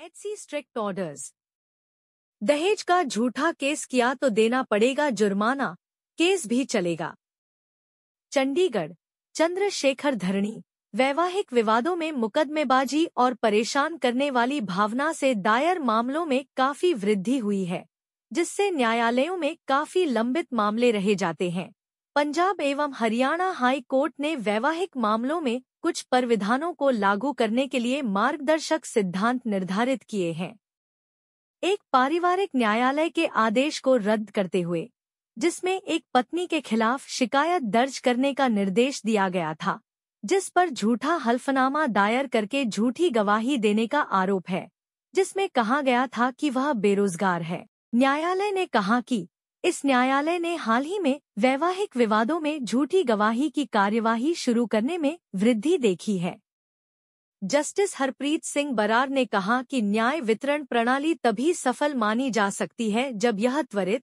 HC strict orders. दहेज का झूठा केस किया तो देना पड़ेगा जुर्माना, केस भी चलेगा। चंडीगढ़, चंद्रशेखर धरणी। वैवाहिक विवादों में मुकदमेबाजी और परेशान करने वाली भावना से दायर मामलों में काफी वृद्धि हुई है, जिससे न्यायालयों में काफी लंबित मामले रहे जाते हैं। पंजाब एवं हरियाणा हाई कोर्ट ने वैवाहिक मामलों में कुछ परिविधानों को लागू करने के लिए मार्गदर्शक सिद्धांत निर्धारित किए हैं। एक पारिवारिक न्यायालय के आदेश को रद्द करते हुए, जिसमें एक पत्नी के खिलाफ शिकायत दर्ज करने का निर्देश दिया गया था, जिस पर झूठा हल्फनामा दायर करके झूठी गवाही देने का आरोप है, जिसमें कहा गया था कि वह बेरोजगार है। न्यायालय ने कहा कि इस न्यायालय ने हाल ही में वैवाहिक विवादों में झूठी गवाही की कार्यवाही शुरू करने में वृद्धि देखी है। जस्टिस हरप्रीत सिंह बरार ने कहा कि न्याय वितरण प्रणाली तभी सफल मानी जा सकती है जब यह त्वरित,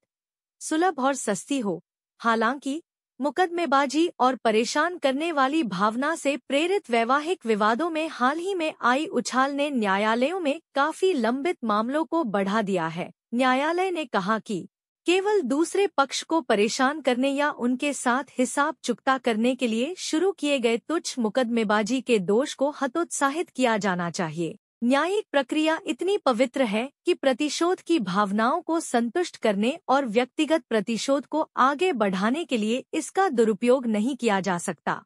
सुलभ और सस्ती हो। हालांकि मुकदमेबाजी और परेशान करने वाली भावना से प्रेरित वैवाहिक विवादों में हाल ही में आई उछाल ने न्यायालयों में काफी लंबित मामलों को बढ़ा दिया है। न्यायालय ने कहा कि केवल दूसरे पक्ष को परेशान करने या उनके साथ हिसाब चुकता करने के लिए शुरू किए गए तुच्छ मुकदमेबाजी के दोष को हतोत्साहित किया जाना चाहिए। न्यायिक प्रक्रिया इतनी पवित्र है कि प्रतिशोध की भावनाओं को संतुष्ट करने और व्यक्तिगत प्रतिशोध को आगे बढ़ाने के लिए इसका दुरुपयोग नहीं किया जा सकता।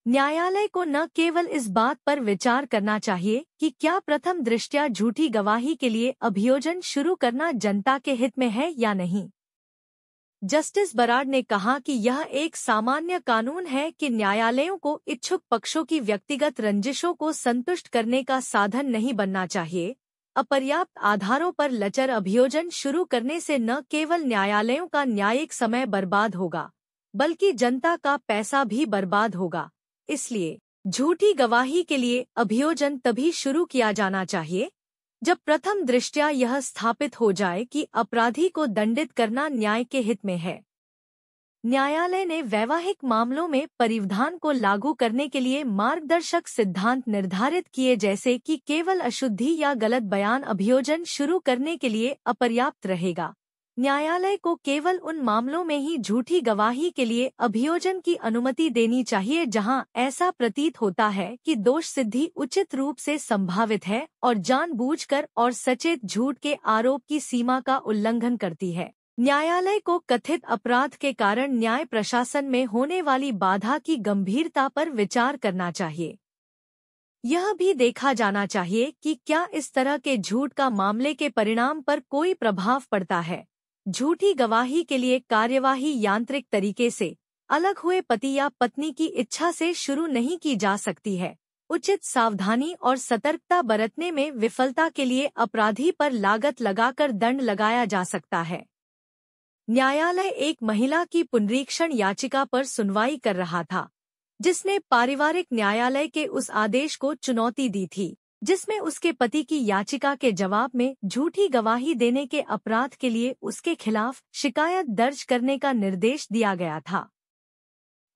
न्यायालय को न केवल इस बात पर विचार करना चाहिए कि क्या प्रथम दृष्टया झूठी गवाही के लिए अभियोजन शुरू करना जनता के हित में है या नहीं। जस्टिस बराड़ ने कहा कि यह एक सामान्य कानून है कि न्यायालयों को इच्छुक पक्षों की व्यक्तिगत रंजिशों को संतुष्ट करने का साधन नहीं बनना चाहिए। अपर्याप्त आधारों पर लचर अभियोजन शुरू करने से न केवल न्यायालयों का न्यायिक समय बर्बाद होगा, बल्कि जनता का पैसा भी बर्बाद होगा। इसलिए झूठी गवाही के लिए अभियोजन तभी शुरू किया जाना चाहिए जब प्रथम दृष्टया यह स्थापित हो जाए कि अपराधी को दंडित करना न्याय के हित में है। न्यायालय ने वैवाहिक मामलों में परिविधान को लागू करने के लिए मार्गदर्शक सिद्धांत निर्धारित किए, जैसे कि केवल अशुद्धि या गलत बयान अभियोजन शुरू करने के लिए अपर्याप्त रहेगा। न्यायालय को केवल उन मामलों में ही झूठी गवाही के लिए अभियोजन की अनुमति देनी चाहिए जहां ऐसा प्रतीत होता है कि दोष सिद्धि उचित रूप से संभावित है और जानबूझकर और सचेत झूठ के आरोप की सीमा का उल्लंघन करती है। न्यायालय को कथित अपराध के कारण न्याय प्रशासन में होने वाली बाधा की गंभीरता पर विचार करना चाहिए। यह भी देखा जाना चाहिए कि क्या इस तरह के झूठ का मामले के परिणाम पर कोई प्रभाव पड़ता है। झूठी गवाही के लिए कार्यवाही यांत्रिक तरीके से अलग हुए पति या पत्नी की इच्छा से शुरू नहीं की जा सकती है। उचित सावधानी और सतर्कता बरतने में विफलता के लिए अपराधी पर लागत लगाकर दंड लगाया जा सकता है। न्यायालय एक महिला की पुनरीक्षण याचिका पर सुनवाई कर रहा था, जिसने पारिवारिक न्यायालय के उस आदेश को चुनौती दी थी जिसमें उसके पति की याचिका के जवाब में झूठी गवाही देने के अपराध के लिए उसके खिलाफ शिकायत दर्ज करने का निर्देश दिया गया था।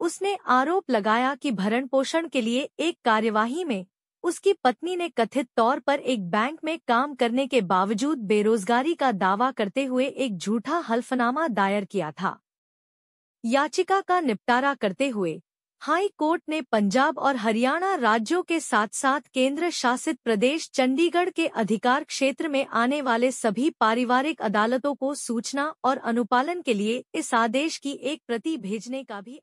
उसने आरोप लगाया कि भरण पोषण के लिए एक कार्यवाही में उसकी पत्नी ने कथित तौर पर एक बैंक में काम करने के बावजूद बेरोजगारी का दावा करते हुए एक झूठा हल्फनामा दायर किया था। याचिका का निपटारा करते हुए हाई कोर्ट ने पंजाब और हरियाणा राज्यों के साथ साथ केंद्र शासित प्रदेश चंडीगढ़ के अधिकार क्षेत्र में आने वाले सभी पारिवारिक अदालतों को सूचना और अनुपालन के लिए इस आदेश की एक प्रति भेजने का भी